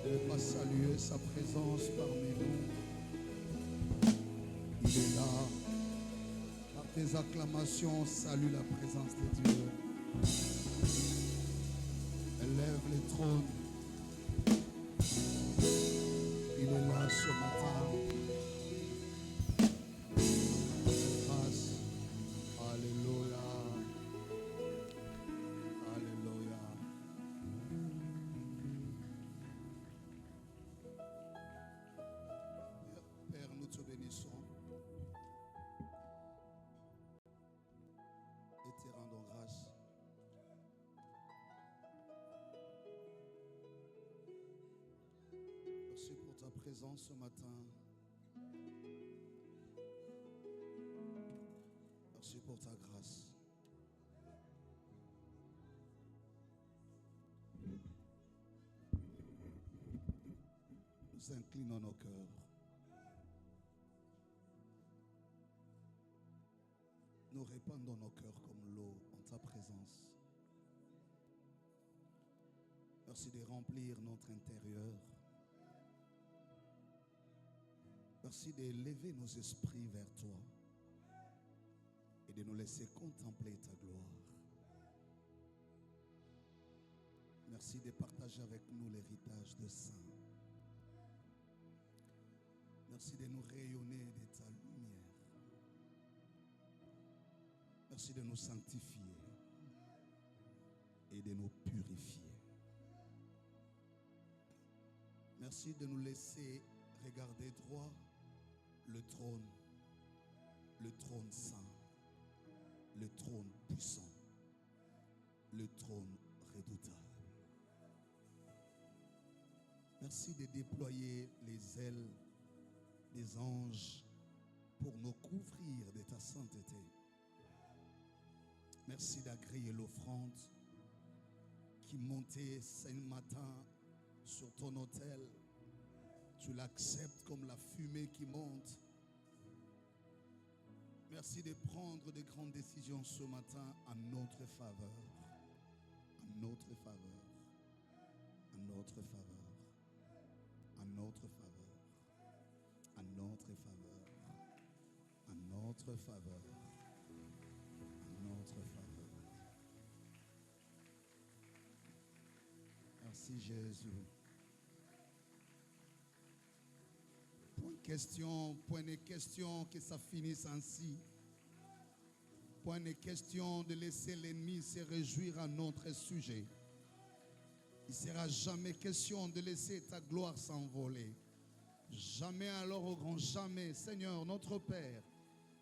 Ne pas saluer sa présence parmi nous. Il est là. Par tes acclamations, salue la présence de Dieu. Élève les trônes. Il est là ce matin. Grâce. Alléluia. Alléluia. Père, nous te bénissons et te rendons grâce. Merci pour ta présence ce matin. Merci pour ta grâce. Nous inclinons nos cœurs. Nous répandons nos cœurs comme l'eau en ta présence. Merci de remplir notre intérieur. Merci d'élever nos esprits vers toi et de nous laisser contempler ta gloire. Merci de partager avec nous l'héritage de saints. Merci de nous rayonner de ta lumière. Merci de nous sanctifier et de nous purifier. Merci de nous laisser regarder droit le trône saint, le trône puissant, le trône redoutable. Merci de déployer les ailes des anges pour nous couvrir de ta sainteté. Merci d'agréer l'offrande qui montait ce matin sur ton autel. Tu l'acceptes comme la fumée qui monte. Merci de prendre de grandes décisions ce matin en notre faveur. En notre faveur. En notre faveur. En notre faveur. En notre faveur. En notre faveur. En notre faveur. Merci Jésus. Point de question que ça finisse ainsi. Point de question de laisser l'ennemi se réjouir à notre sujet. Il ne sera jamais question de laisser ta gloire s'envoler. Jamais alors au grand jamais, Seigneur notre Père,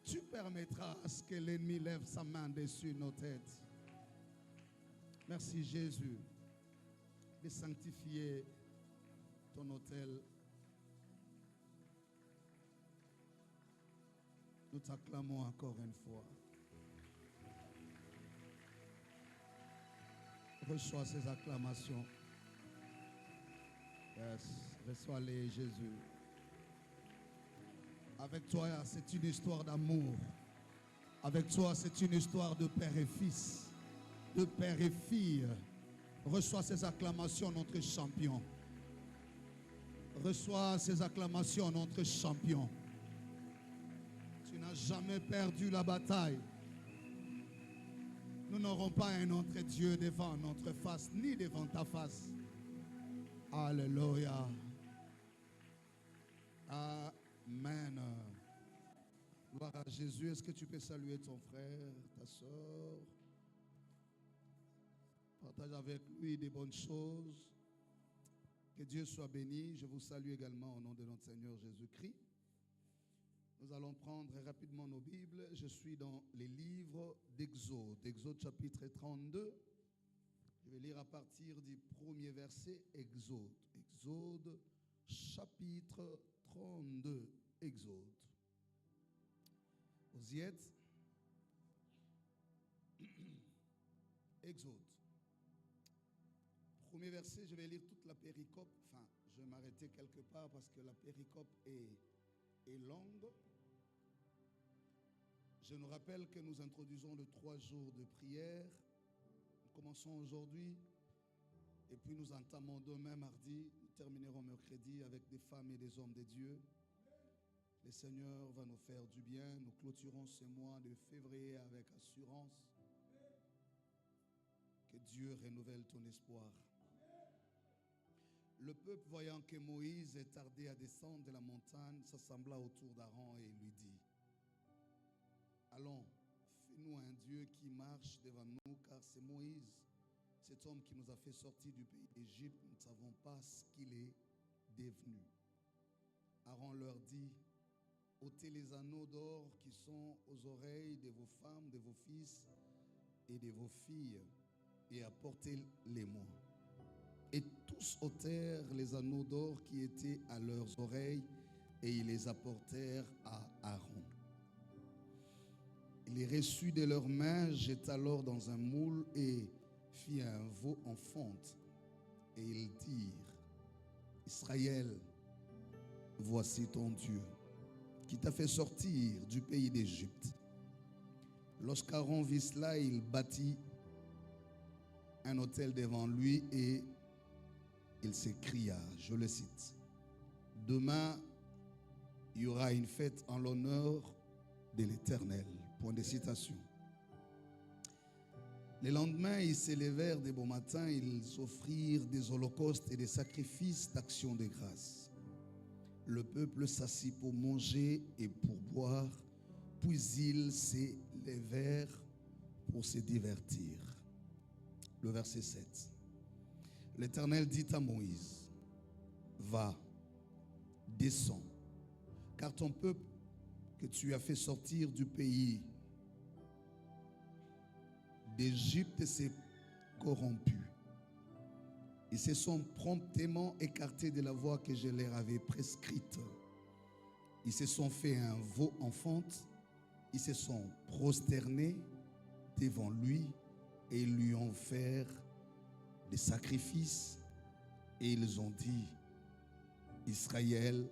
tu permettras à ce que l'ennemi lève sa main dessus nos têtes. Merci Jésus de sanctifier ton autel. Nous t'acclamons encore une fois. Reçois ces acclamations. Yes, reçois-les, Jésus. Avec toi, c'est une histoire d'amour. Avec toi, c'est une histoire de père et fils, de père et fille. Reçois ces acclamations, notre champion. Reçois ces acclamations, notre champion. Tu n'as jamais perdu la bataille. Nous n'aurons pas un autre Dieu devant notre face, ni devant ta face. Alléluia. Amen. Gloire à Jésus. Est-ce que tu peux saluer ton frère, ta soeur? Partage avec lui des bonnes choses. Que Dieu soit béni. Je vous salue également au nom de notre Seigneur Jésus-Christ. Nous allons prendre rapidement nos Bibles. Je suis dans les livres d'Exode. Exode chapitre 32. Je vais lire à partir du premier verset. Exode. Exode chapitre 32. Exode. Vous y êtes? Exode. Premier verset, je vais lire toute la péricope. Enfin, je vais m'arrêter quelque part parce que la péricope est longue. Je nous rappelle que nous introduisons les 3 jours de prière. Nous commençons aujourd'hui. Et puis nous entamons demain mardi, nous terminerons mercredi avec des femmes et des hommes de Dieu. Le Seigneur va nous faire du bien. Nous clôturons ce mois de février avec assurance. Que Dieu renouvelle ton espoir. Le peuple, voyant que Moïse est tardé à descendre de la montagne, s'assembla autour d'Aaron et lui dit: allons, fais-nous un Dieu qui marche devant nous, car c'est Moïse, cet homme qui nous a fait sortir du pays d'Égypte. Nous ne savons pas ce qu'il est devenu. Aaron leur dit: ôtez les anneaux d'or qui sont aux oreilles de vos femmes, de vos fils et de vos filles, et apportez-les-moi. Et tous ôtèrent les anneaux d'or qui étaient à leurs oreilles, et ils les apportèrent à Aaron. Il les reçut de leurs mains, jeta alors dans un moule et fit un veau en fonte. Et ils dirent: Israël, voici ton Dieu, qui t'a fait sortir du pays d'Égypte. Lorsqu'Aaron vit cela, il bâtit un autel devant lui et il s'écria, je le cite: demain, il y aura une fête en l'honneur de l'Éternel. Point de citation. Le lendemain, ils s'élevèrent dès bon matin, ils offrirent des holocaustes et des sacrifices d'action de grâce. Le peuple s'assit pour manger et pour boire, puis ils s'élevèrent pour se divertir. Le verset 7. L'Éternel dit à Moïse: va, descends, car ton peuple que tu as fait sortir du pays d'Égypte s'est corrompu. Ils se sont promptement écartés de la voie que je leur avais prescrite. Ils se sont fait un veau en fonte, ils se sont prosternés devant lui et ils lui ont offert des sacrifices et ils ont dit: Israël,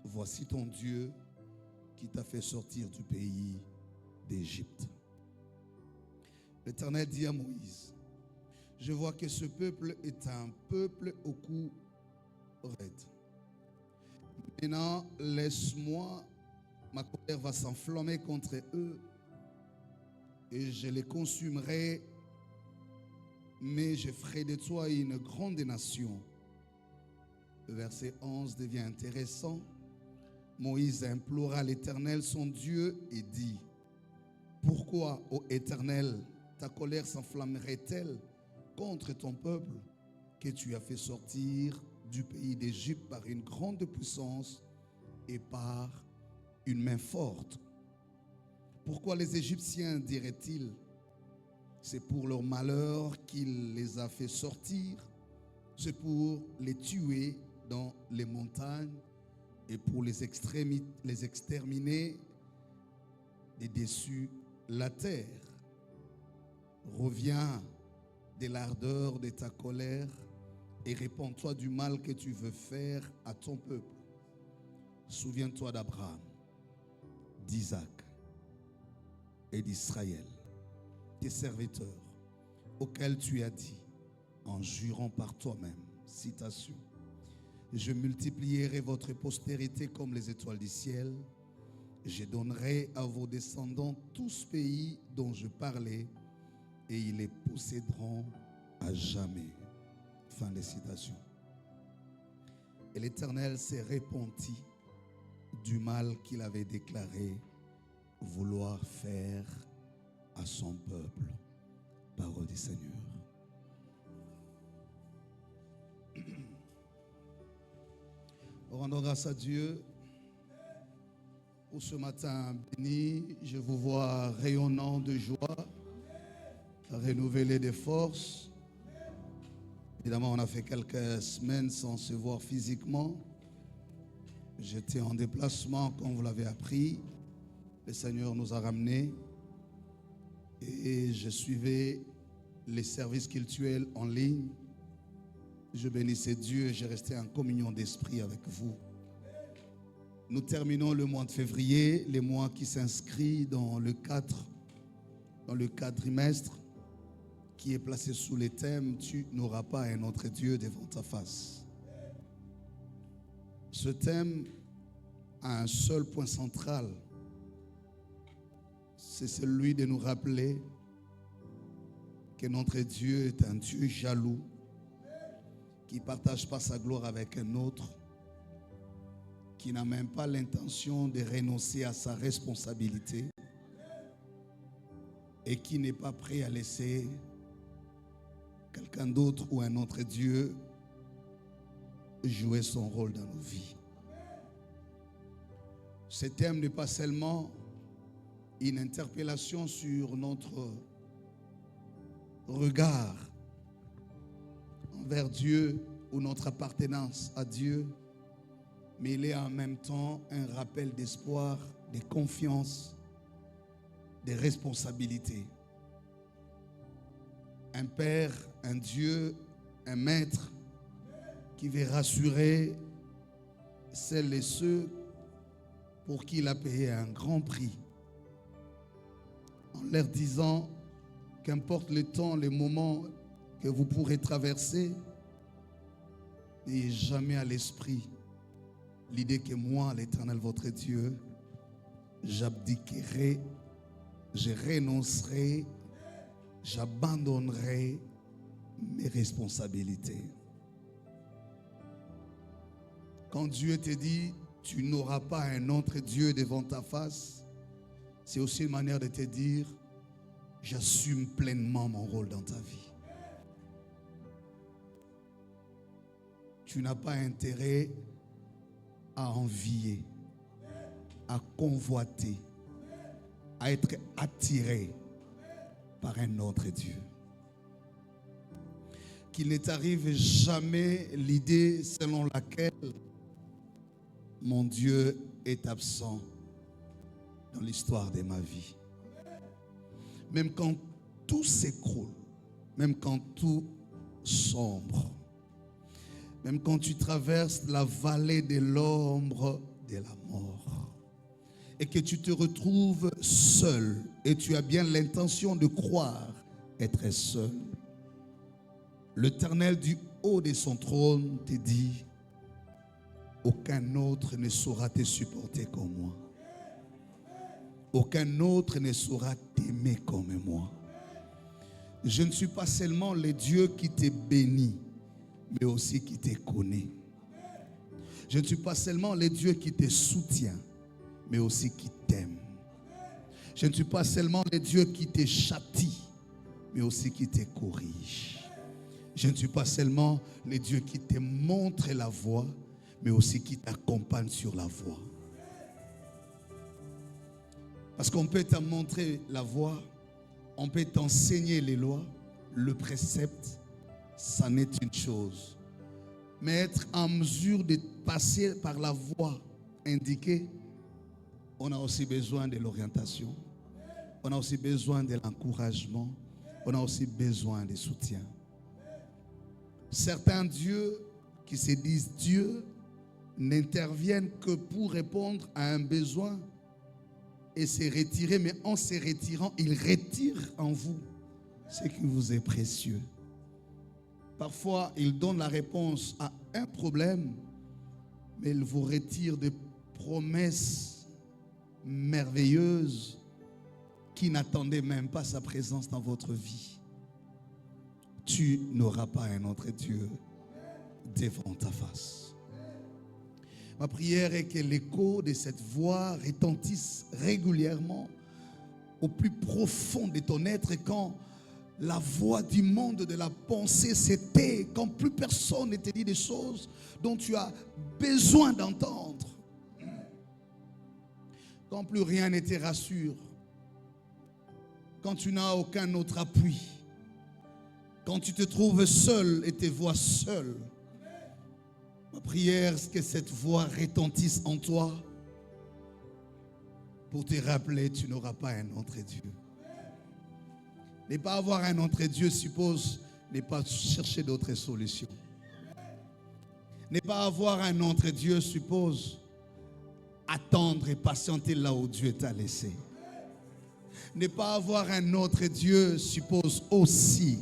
voici ton Dieu qui t'a fait sortir du pays d'Égypte. L'Éternel dit à Moïse: je vois que ce peuple est un peuple au cou raide. Maintenant, laisse-moi, ma colère va s'enflammer contre eux et je les consumerai, mais je ferai de toi une grande nation. Le verset 11 devient intéressant. Moïse implora l'Éternel son Dieu et dit: pourquoi, ô Éternel, ta colère s'enflammerait-elle contre ton peuple que tu as fait sortir du pays d'Égypte par une grande puissance et par une main forte? Pourquoi les Égyptiens diraient-ils: c'est pour leur malheur qu'il les a fait sortir, c'est pour les tuer dans les montagnes et pour les exterminer de dessus la terre? Reviens de l'ardeur de ta colère et répands-toi du mal que tu veux faire à ton peuple. Souviens-toi d'Abraham, d'Isaac et d'Israël, tes serviteurs, auxquels tu as dit, en jurant par toi-même, citation: je multiplierai votre postérité comme les étoiles du ciel. Je donnerai à vos descendants tout ce pays dont je parlais, et ils les posséderont à jamais. Fin de citation. Et l'Éternel s'est repenti du mal qu'il avait déclaré vouloir faire à son peuple. Parole du Seigneur. Rendons grâce à Dieu pour ce matin béni. Je vous vois rayonnant de joie, renouvelé de force. Évidemment, on a fait quelques semaines sans se voir physiquement. J'étais en déplacement, comme vous l'avez appris. Le Seigneur nous a ramenés et je suivais les services cultuels en ligne. Je bénissais Dieu et j'ai resté en communion d'esprit avec vous. Nous terminons le mois de février, le mois qui s'inscrit dans le quadrimestre. qui est placé sous les thèmes « Tu n'auras pas un autre Dieu devant ta face ». Ce thème a un seul point central, c'est celui de nous rappeler que notre Dieu est un Dieu jaloux, qui ne partage pas sa gloire avec un autre, qui n'a même pas l'intention de renoncer à sa responsabilité et qui n'est pas prêt à laisser quelqu'un d'autre ou un autre Dieu jouer son rôle dans nos vies. Ce thème n'est pas seulement une interpellation sur notre regard envers Dieu ou notre appartenance à Dieu, mais il est en même temps un rappel d'espoir, de confiance, de responsabilité. Un Père, un Dieu, un Maître qui veut rassurer celles et ceux pour qui il a payé un grand prix, en leur disant qu'importe le temps, les moments que vous pourrez traverser, n'ayez jamais à l'esprit l'idée que moi, l'Éternel, votre Dieu, j'abdiquerai, je renoncerai, j'abandonnerai mes responsabilités. Quand Dieu te dit, tu n'auras pas un autre Dieu devant ta face, c'est aussi une manière de te dire, j'assume pleinement mon rôle dans ta vie. Tu n'as pas intérêt à envier, à convoiter, à être attiré par un autre Dieu. Qu'il ne t'arrive jamais l'idée selon laquelle mon Dieu est absent dans l'histoire de ma vie. Même quand tout s'écroule, même quand tout sombre, même quand tu traverses la vallée de l'ombre de la mort et que tu te retrouves seul et tu as bien l'intention de croire être seul, l'Éternel du haut de son trône te dit, aucun autre ne saura te supporter comme moi. Aucun autre ne saura t'aimer comme moi. Je ne suis pas seulement le Dieu qui te bénit, mais aussi qui te connaît. Je ne suis pas seulement le Dieu qui te soutient, mais aussi qui t'aime. Je ne suis pas seulement le Dieu qui te châtie, mais aussi qui te corrige. Je ne suis pas seulement le Dieu qui te montre la voie, mais aussi qui t'accompagne sur la voie. Parce qu'on peut te montrer la voie, on peut t'enseigner les lois, le précepte, ça n'est une chose. Mais être en mesure de passer par la voie indiquée, on a aussi besoin de l'orientation, on a aussi besoin de l'encouragement, on a aussi besoin de soutien. Certains dieux qui se disent Dieu n'interviennent que pour répondre à un besoin et se retirer, mais en se retirant, ils retirent en vous ce qui vous est précieux. Parfois, ils donnent la réponse à un problème, mais ils vous retirent des promesses merveilleuses qui n'attendaient même pas sa présence dans votre vie. Tu n'auras pas un autre Dieu devant ta face. Ma prière est que l'écho de cette voix retentisse régulièrement au plus profond de ton être, quand la voix du monde de la pensée s'était, quand plus personne ne te dit des choses dont tu as besoin d'entendre, quand plus rien ne te rassure, quand tu n'as aucun autre appui, quand tu te trouves seul et te vois seul. Ma prière, c'est que cette voix retentisse en toi pour te rappeler, tu n'auras pas un autre Dieu. Ne pas avoir un autre Dieu suppose ne pas chercher d'autres solutions. Ne pas avoir un autre Dieu suppose attendre et patienter là où Dieu t'a laissé. Ne pas avoir un autre Dieu suppose aussi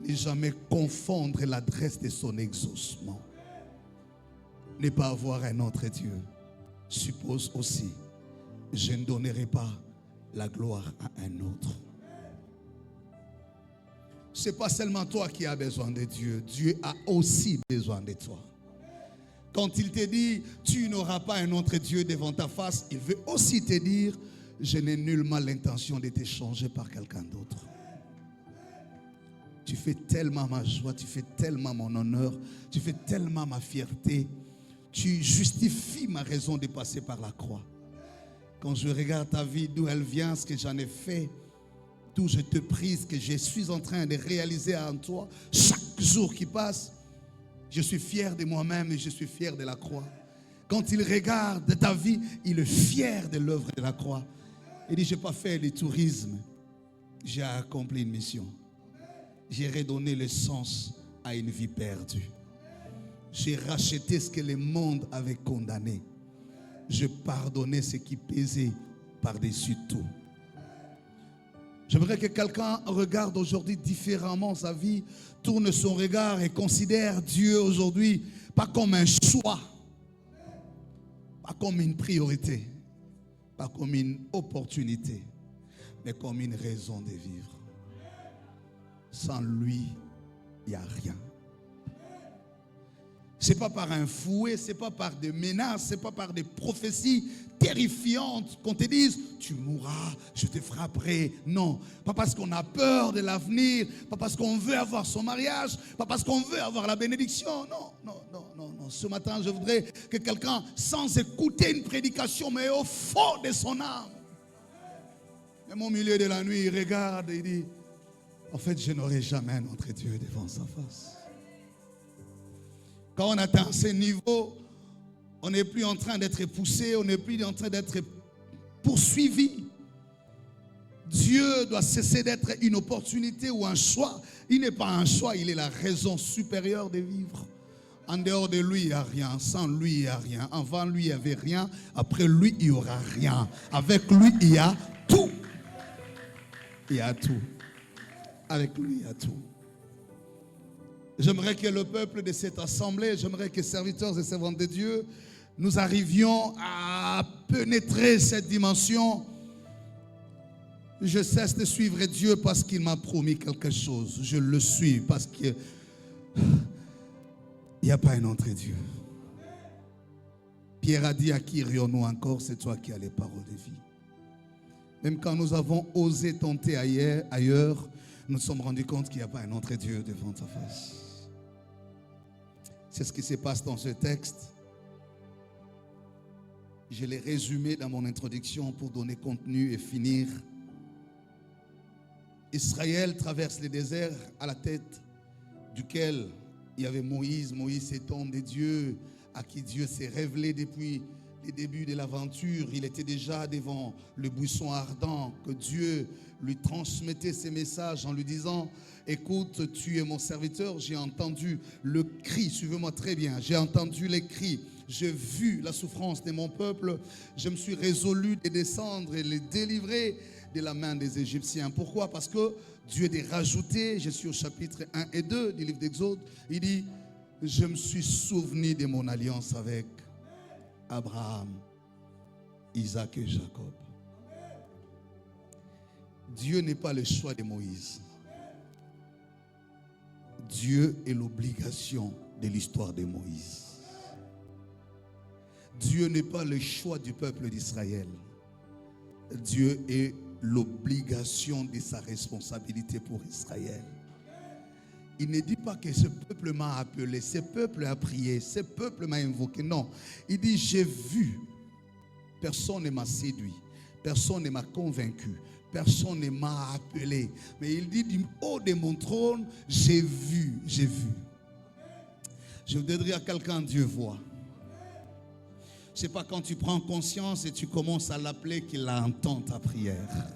ne jamais confondre l'adresse de son exaucement. Ne pas avoir un autre Dieu suppose aussi je ne donnerai pas la gloire à un autre. Ce n'est pas seulement toi qui as besoin de Dieu. Dieu a aussi besoin de toi. Quand il te dit, tu n'auras pas un autre Dieu devant ta face, il veut aussi te dire, je n'ai nullement l'intention de t'échanger par quelqu'un d'autre. Tu fais tellement ma joie, tu fais tellement mon honneur, tu fais tellement ma fierté. Tu justifies ma raison de passer par la croix. Quand je regarde ta vie, d'où elle vient, ce que j'en ai fait, d'où je te prie, ce que je suis en train de réaliser en toi, chaque jour qui passe, je suis fier de moi-même et je suis fier de la croix. Quand il regarde ta vie, il est fier de l'œuvre de la croix. Il dit, je n'ai pas fait du tourisme, j'ai accompli une mission. J'ai redonné le sens à une vie perdue. J'ai racheté ce que le monde avait condamné. Je pardonnais ce qui pesait par-dessus tout. J'aimerais que quelqu'un regarde aujourd'hui différemment sa vie, tourne son regard et considère Dieu aujourd'hui pas comme un choix, pas comme une priorité, pas comme une opportunité, mais comme une raison de vivre. Sans lui, il n'y a rien. Ce n'est pas par un fouet, ce n'est pas par des menaces, ce n'est pas par des prophéties terrifiantes qu'on te dise tu mourras, je te frapperai. Non, pas parce qu'on a peur de l'avenir, pas parce qu'on veut avoir son mariage, pas parce qu'on veut avoir la bénédiction. Non, non, non, non, non. Ce matin, je voudrais que quelqu'un, sans écouter une prédication, mais au fond de son âme, même au milieu de la nuit, il regarde et il dit en fait, je n'aurai jamais notre Dieu devant sa face. Quand on atteint ce niveau, on n'est plus en train d'être poussé, on n'est plus en train d'être poursuivi. Dieu doit cesser d'être une opportunité ou un choix. Il n'est pas un choix, il est la raison supérieure de vivre. En dehors de lui, il n'y a rien. Sans lui, il n'y a rien. Avant lui, il n'y avait rien. Après lui, il n'y aura rien. Avec lui, il y a tout. Il y a tout. Avec lui, il y a tout. J'aimerais que le peuple de cette assemblée, j'aimerais que serviteurs et servantes de Dieu, nous arrivions à pénétrer cette dimension. Je cesse de suivre Dieu parce qu'il m'a promis quelque chose. Je le suis parce qu'il n'y a pas un autre Dieu. Pierre a dit, à qui irions-nous encore? C'est toi qui as les paroles de vie. Même quand nous avons osé tenter ailleurs, nous nous sommes rendus compte qu'il n'y a pas un autre Dieu devant ta face. C'est ce qui se passe dans ce texte. Je l'ai résumé dans mon introduction pour donner contenu et finir. Israël traverse le désert à la tête duquel il y avait Moïse. Moïse, cet homme de Dieu à qui Dieu s'est révélé depuis les débuts de l'aventure. Il était déjà devant le buisson ardent que Dieu lui transmettait ses messages en lui disant: écoute, tu es mon serviteur, j'ai entendu le cri, suivez-moi très bien, j'ai entendu les cris, j'ai vu la souffrance de mon peuple, je me suis résolu de descendre et les délivrer de la main des Égyptiens. Pourquoi? Parce que Dieu a rajouté, je suis au chapitre 1 et 2 du livre d'Exode, il dit: je me suis souvenu de mon alliance avec Abraham, Isaac et Jacob. Dieu n'est pas le choix de Moïse. Dieu est l'obligation de l'histoire de Moïse. Dieu n'est pas le choix du peuple d'Israël. Dieu est l'obligation de sa responsabilité pour Israël. Il ne dit pas que ce peuple m'a appelé, ce peuple a prié, ce peuple m'a invoqué. Non, il dit j'ai vu. Personne ne m'a séduit, personne ne m'a convaincu, personne ne m'a appelé. Mais il dit du haut de mon trône, j'ai vu, j'ai vu. Je voudrais dire à quelqu'un, Dieu voit. Ce n'est pas quand tu prends conscience et tu commences à l'appeler qu'il entend ta prière.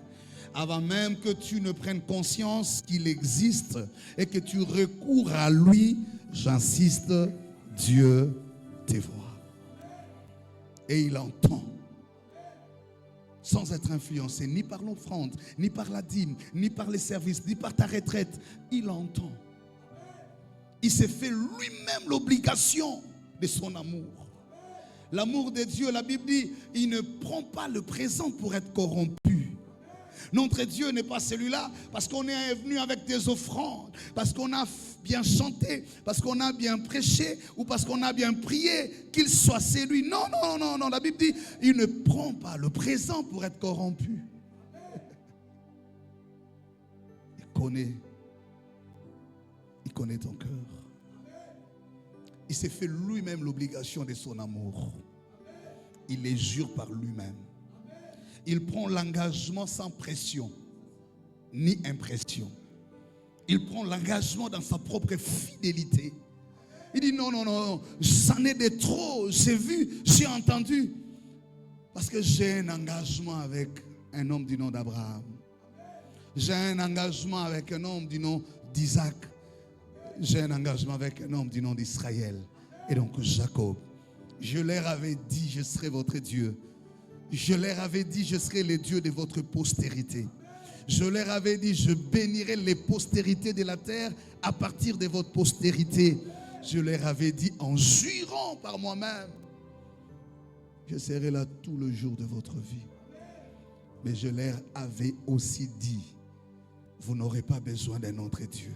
Avant même que tu ne prennes conscience qu'il existe et que tu recours à lui, j'insiste, Dieu te voit. Et il entend. sans être influencé ni par l'offrande, ni par la dîme, ni par les services, ni par ta retraite. Il entend. Il s'est fait lui-même l'obligation de son amour. L'amour de Dieu, la Bible dit, il ne prend pas le présent pour être corrompu. Notre Dieu n'est pas celui-là parce qu'on est venu avec des offrandes, parce qu'on a bien chanté, parce qu'on a bien prêché ou parce qu'on a bien prié, qu'il soit séduit. Non, non, non, non. La Bible dit, il ne prend pas le présent pour être corrompu. Il connaît ton cœur. Il s'est fait lui-même l'obligation de son amour. Il les jure par lui-même. Il prend l'engagement sans pression, ni impression. Il prend l'engagement dans sa propre fidélité. Il dit non, non, non, c'en est de trop, j'ai vu, j'ai entendu. Parce que j'ai un engagement avec un homme du nom d'Abraham. J'ai un engagement avec un homme du nom d'Isaac. J'ai un engagement avec un homme du nom d'Israël. Et donc Jacob. Je leur avais dit, je serai votre Dieu. Je leur avais dit, je serai le Dieu de votre postérité. Je leur avais dit, je bénirai les postérités de la terre à partir de votre postérité. Je leur avais dit, en jurant par moi-même, je serai là tout le jour de votre vie. Mais je leur avais aussi dit, vous n'aurez pas besoin d'un autre Dieu.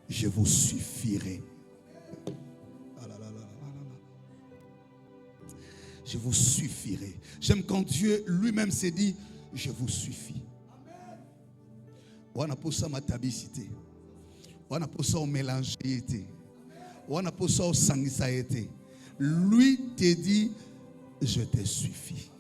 Je vous suffirai. Je vous suffirai. J'aime quand Dieu lui-même s'est dit, je vous suffis. On a pour ça ma tabicité. On a pour ça au mélange. On a pour ça au sanguissaïté. Lui te dit, je te suffis.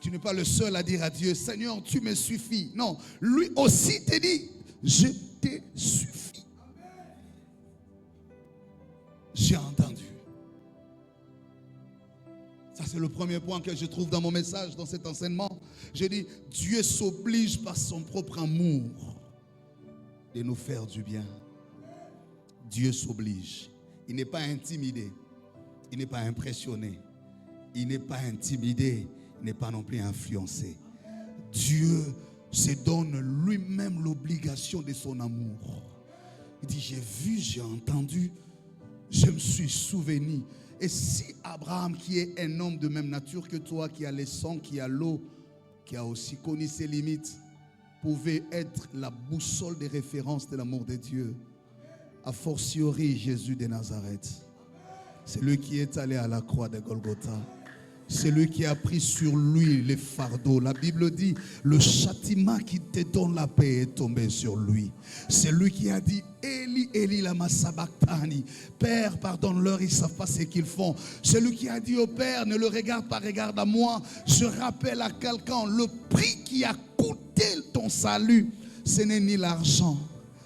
Tu n'es pas le seul à dire à Dieu, Seigneur, tu me suffis. Non, lui aussi te dit, je te suffis. J'ai entendu. Ça, c'est le premier point que je trouve dans mon message, dans cet enseignement. Je dis, Dieu s'oblige par son propre amour de nous faire du bien. Dieu s'oblige. Il n'est pas intimidé. Il n'est pas impressionné. Il n'est pas intimidé. Il n'est pas non plus influencé. Dieu se donne lui-même l'obligation de son amour. Il dit, j'ai vu, j'ai entendu, je me suis souvenu. Et si Abraham, qui est un homme de même nature que toi, qui a les sangs, qui a l'eau, qui a aussi connu ses limites, pouvait être la boussole de référence de l'amour de Dieu, a fortiori Jésus de Nazareth, c'est lui qui est allé à la croix de Golgotha. C'est lui qui a pris sur lui les fardeaux. La Bible dit, le châtiment qui te donne la paix est tombé sur lui. C'est lui qui a dit, Eli, Eli, lama sabachthani. Père, pardonne-leur, ils ne savent pas ce qu'ils font. C'est lui qui a dit au Père, ne le regarde pas, regarde à moi. Je rappelle à quelqu'un, le prix qui a coûté ton salut, ce n'est ni l'argent,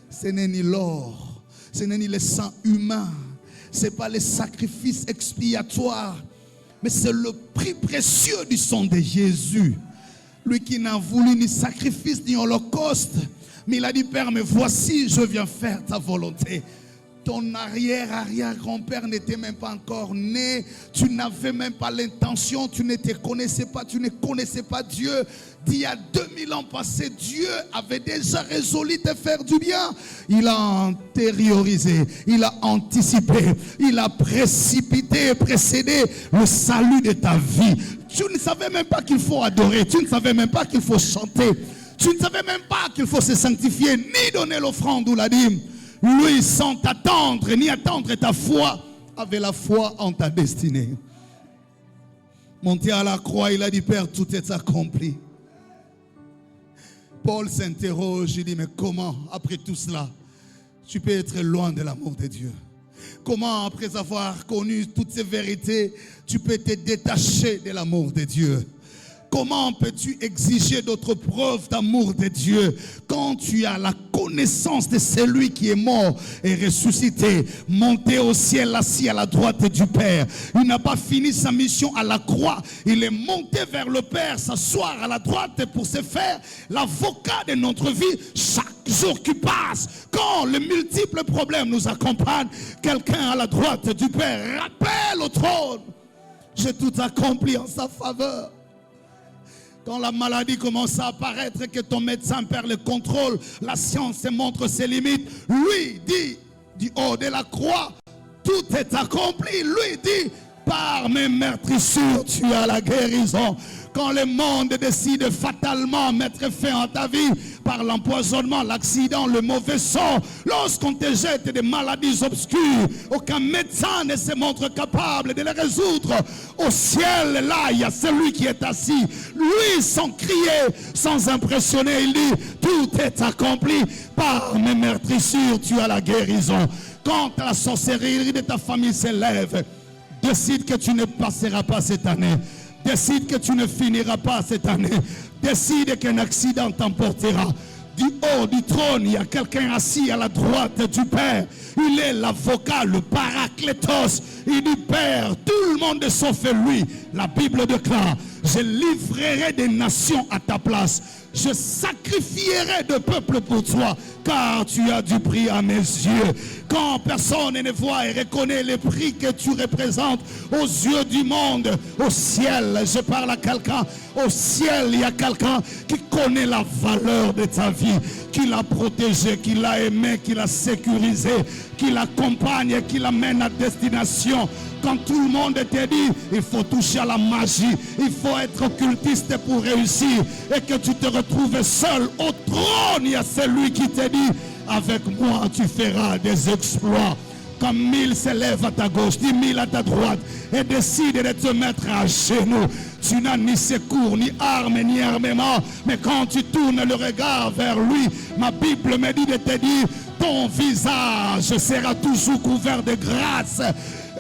ce n'est ni l'or, ce n'est ni le sang humain, ce n'est pas les sacrifices expiatoires. Mais c'est le prix précieux du sang de Jésus. Lui qui n'a voulu ni sacrifice ni holocauste. Mais il a dit, Père, mais voici, je viens faire ta volonté. Ton arrière-arrière-grand-père n'était même pas encore né. Tu n'avais même pas l'intention. Tu ne te connaissais pas. Tu ne connaissais pas Dieu. D'il y a 2000 ans passés, Dieu avait déjà résolu de faire du bien. Il a antériorisé. Il a anticipé. Il a précipité et précédé le salut de ta vie. Tu ne savais même pas qu'il faut adorer. Tu ne savais même pas qu'il faut chanter. Tu ne savais même pas qu'il faut se sanctifier, ni donner l'offrande ou la dîme. Lui, sans t'attendre, ni attendre ta foi, avait la foi en ta destinée. Monté à la croix, il a dit, Père, tout est accompli. Paul s'interroge, il dit, mais comment, après tout cela, tu peux être loin de l'amour de Dieu? Comment, après avoir connu toutes ces vérités, tu peux te détacher de l'amour de Dieu? Comment peux-tu exiger d'autres preuves d'amour de Dieu quand tu as la connaissance de celui qui est mort et ressuscité, monté au ciel, assis à la droite du Père? Il n'a pas fini sa mission à la croix. Il est monté vers le Père, s'asseoir à la droite pour se faire l'avocat de notre vie chaque jour qui passe. Quand les multiples problèmes nous accompagnent, quelqu'un à la droite du Père rappelle au trône. j'ai tout accompli en sa faveur. Quand la maladie commence à apparaître et que ton médecin perd le contrôle, la science montre ses limites, lui dit du haut de la croix, tout est accompli. Lui dit, par mes meurtrissures, tu as la guérison. Quand le monde décide fatalement mettre fin à ta vie par l'empoisonnement, l'accident, le mauvais sort, lorsqu'on te jette des maladies obscures, aucun médecin ne se montre capable de les résoudre. Au ciel, là, il y a celui qui est assis. Lui, sans crier, sans impressionner, il dit, tout est accompli. Par mes meurtrissures, tu as la guérison. Quand la sorcellerie de ta famille s'élève, décide que tu ne passeras pas cette année. Décide que tu ne finiras pas cette année. Décide qu'un accident t'emportera. Du haut du trône, il y a quelqu'un assis à la droite du Père. Il est l'avocat, le paraclétos. Il dit, Père, tout le monde sauf lui. La Bible déclare, je livrerai des nations à ta place. Je sacrifierai de peuple pour toi, car tu as du prix à mes yeux. Quand personne ne voit et reconnaît les prix que tu représentes aux yeux du monde, au ciel, je parle à quelqu'un, au ciel, il y a quelqu'un qui connaît la valeur de ta vie, qui l'a protégé, qui l'a aimé, qui l'a sécurisé, qui l'accompagne, qui l'amène à destination. Quand tout le monde te dit, il faut toucher à la magie, il faut être occultiste pour réussir, et que tu te retrouves seul au trône, il y a celui qui te dit, avec moi tu feras des exploits. Quand 1000 s'élèvent à ta gauche, 10 000 à ta droite, et décident de te mettre à genoux, tu n'as ni secours, ni armes, ni armement, mais quand tu tournes le regard vers lui, ma Bible me dit de te dire, ton visage sera toujours couvert de grâce,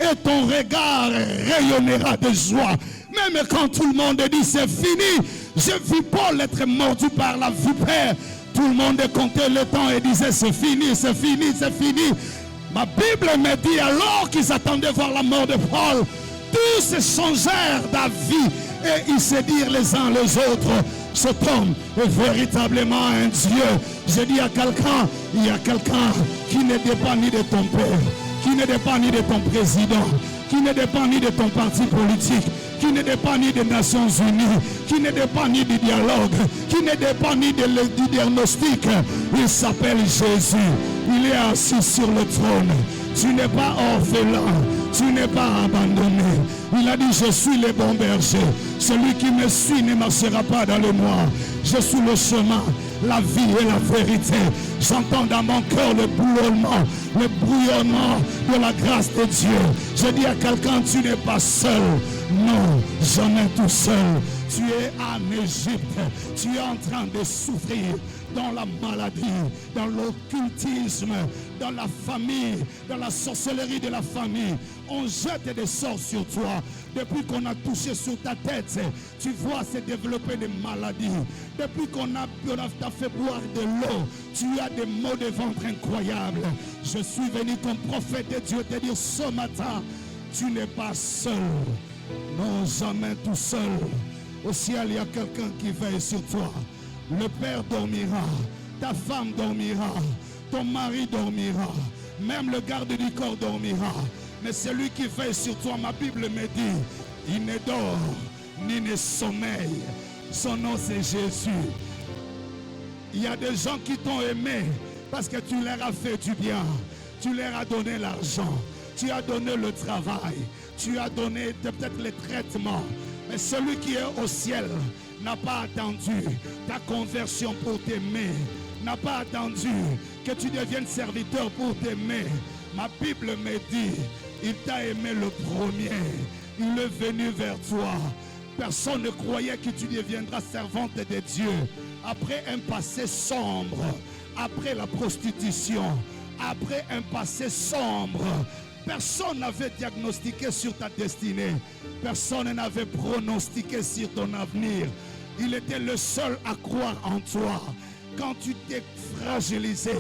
et ton regard rayonnera de joie. Même quand tout le monde dit c'est fini, je vis Paul être mordu par la vipère. Tout le monde comptait le temps et disait c'est fini, c'est fini, c'est fini. Ma Bible me dit alors qu'ils attendaient voir la mort de Paul, tous se changèrent d'avis et ils se dirent les uns les autres, cet homme est véritablement un Dieu. Je dis à quelqu'un, il y a quelqu'un qui ne dépend ni de ton père, qui ne dépend ni de ton président, qui ne dépend ni de ton parti politique, qui ne dépend ni des Nations Unies, qui ne dépend ni du dialogue, qui ne dépend ni du diagnostic. Il s'appelle Jésus. Il est assis sur le trône. Tu n'es pas orphelin, tu n'es pas abandonné. Il a dit, je suis le bon berger. Celui qui me suit ne marchera pas dans le noir. Je suis le chemin, la vie et la vérité. J'entends dans mon cœur le bouillonnement de la grâce de Dieu. Je dis à quelqu'un, tu n'es pas seul. Non, jamais tout seul. Tu es en Égypte. Tu es en train de souffrir dans la maladie, dans l'occultisme, dans la famille, dans la sorcellerie de la famille. On jette des sorts sur toi. Depuis qu'on a touché sur ta tête, tu vois se développer des maladies. Depuis qu'on t'a fait boire de l'eau, tu as des maux de ventre incroyables. Je suis venu comme prophète de Dieu te dire ce matin, tu n'es pas seul. Non, jamais tout seul. Au ciel, il y a quelqu'un qui veille sur toi. Le père dormira, ta femme dormira, ton mari dormira, même le garde du corps dormira. Mais celui qui veille sur toi, ma Bible me dit, il ne dort ni ne sommeille. Son nom c'est Jésus. Il y a des gens qui t'ont aimé parce que tu leur as fait du bien. Tu leur as donné l'argent, tu as donné le travail, tu as donné peut-être les traitements. Mais celui qui est au ciel n'a pas attendu ta conversion pour t'aimer, n'a pas attendu que tu deviennes serviteur pour t'aimer. Ma Bible me dit, il t'a aimé le premier, il est venu vers toi. Personne ne croyait que tu deviendras servante de Dieu. Après un passé sombre, après la prostitution, après un passé sombre, personne n'avait diagnostiqué sur ta destinée. Personne n'avait pronostiqué sur ton avenir. Il était le seul à croire en toi. Quand tu t'es fragilisé,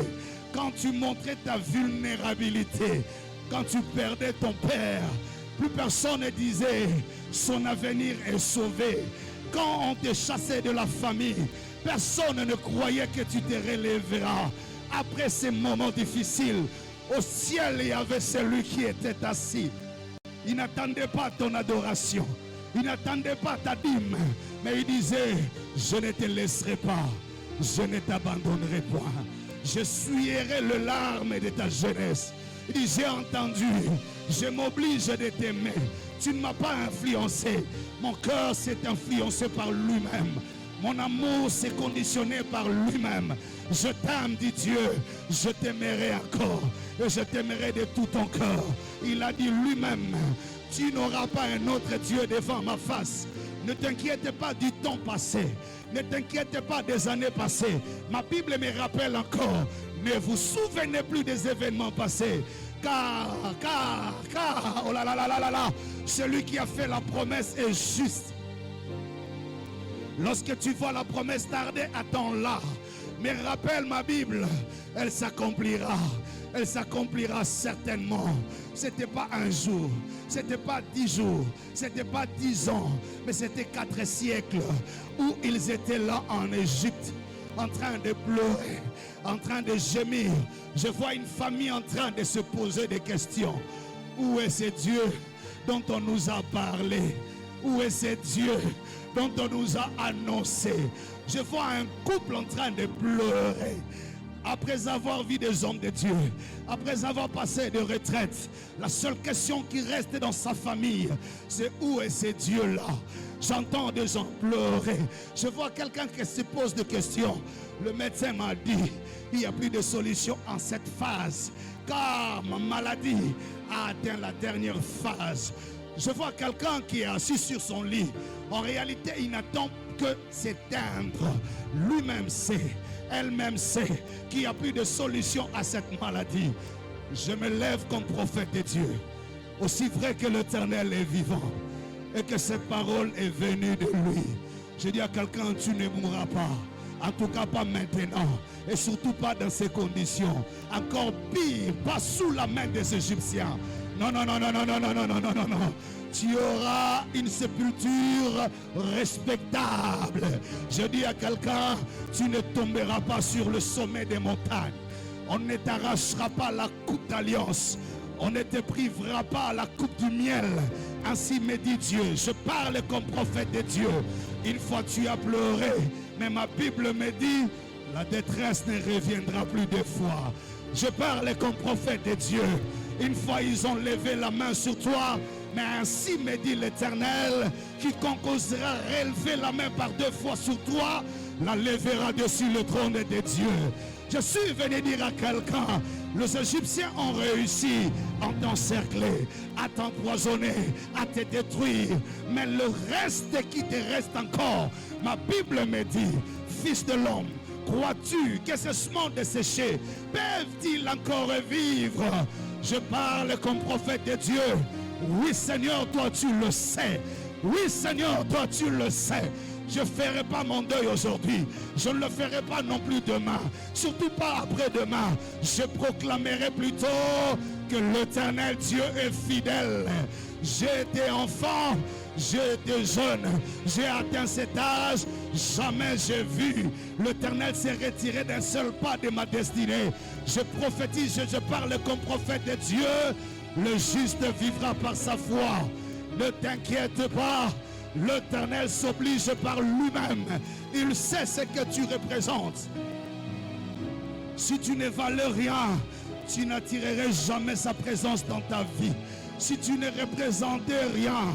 quand tu montrais ta vulnérabilité, quand tu perdais ton père, plus personne ne disait son avenir est sauvé. Quand on te chassait de la famille, personne ne croyait que tu te relèveras. Après ces moments difficiles, au ciel, il y avait celui qui était assis Il n'attendait pas ton adoration. Il n'attendait pas ta dîme. Mais il disait, je ne te laisserai pas. Je ne t'abandonnerai point. Je souillerai le larme de ta jeunesse. Il dit, j'ai entendu. Je m'oblige de t'aimer. Tu ne m'as pas influencé. Mon cœur s'est influencé par lui-même. Mon amour s'est conditionné par lui-même. Je t'aime, dit Dieu. Je t'aimerai encore. Et je t'aimerai de tout ton cœur. Il a dit lui-même, tu n'auras pas un autre Dieu devant ma face. Ne t'inquiète pas du temps passé. Ne t'inquiète pas des années passées. Ma Bible me rappelle encore. Ne vous souvenez plus des événements passés. Car, oh là là là là là, celui qui a fait la promesse est juste. Lorsque tu vois la promesse tarder, attends-la. Mais rappelle ma Bible, elle s'accomplira. Elle s'accomplira certainement. C'était pas un jour, c'était pas 10 jours, c'était pas 10 ans, mais c'était 4 siècles où ils étaient là en Égypte, en train de pleurer, en train de gémir. Je vois une famille en train de se poser des questions. Où est ce Dieu dont on nous a parlé? Où est ce Dieu dont on nous a annoncé? Je vois un couple en train de pleurer. Après avoir vu des hommes de Dieu, après avoir passé de retraite, la seule question qui reste dans sa famille, c'est où est ce Dieu-là? J'entends des gens pleurer. Je vois quelqu'un qui se pose des questions. Le médecin m'a dit, il n'y a plus de solution en cette phase, car ma maladie a atteint la dernière phase. Je vois quelqu'un qui est assis sur son lit. En réalité, il n'attend que s'éteindre. Lui-même sait, elle-même sait qu'il n'y a plus de solution à cette maladie. Je me lève comme prophète de Dieu. Aussi vrai que l'Éternel est vivant et que cette parole est venue de lui. Je dis à quelqu'un, tu ne mourras pas. En tout cas, pas maintenant. Et surtout pas dans ces conditions. Encore pire, pas sous la main des Égyptiens. Non, non, non, non, non, non, non, non, non, non, non, non. Tu auras une sépulture respectable. Je dis à quelqu'un, tu ne tomberas pas sur le sommet des montagnes. On ne t'arrachera pas la coupe d'alliance. On ne te privera pas la coupe du miel. Ainsi me dit Dieu. Je parle comme prophète de Dieu. Une fois tu as pleuré, mais ma Bible me dit, la détresse ne reviendra plus deux fois. Je parle comme prophète de Dieu. Une fois ils ont levé la main sur toi, mais ainsi me dit l'Éternel, quiconque osera relever la main par 2 fois sur toi, la lèvera dessus le trône de Dieu. Je suis venu dire à quelqu'un, les Égyptiens ont réussi à t'encercler, à t'empoisonner, à te détruire. Mais le reste qui te reste encore, ma Bible me dit, fils de l'homme, crois-tu que ce monde desséché peuvent-ils encore vivre? Je parle comme prophète de Dieu. Oui Seigneur, toi tu le sais. Oui Seigneur, toi tu le sais. Je ne ferai pas mon deuil aujourd'hui. Je ne le ferai pas non plus demain. Surtout pas après-demain. Je proclamerai plutôt que l'Éternel Dieu est fidèle. J'étais enfant, j'étais jeune, j'ai atteint cet âge. Jamais j'ai vu l'Éternel s'est retiré d'un seul pas de ma destinée. Je prophétise, je parle comme prophète de Dieu. Le juste vivra par sa foi. Ne t'inquiète pas. L'Éternel s'oblige par lui-même. Il sait ce que tu représentes. Si tu ne valais rien, tu n'attirerais jamais sa présence dans ta vie. Si tu ne représentais rien,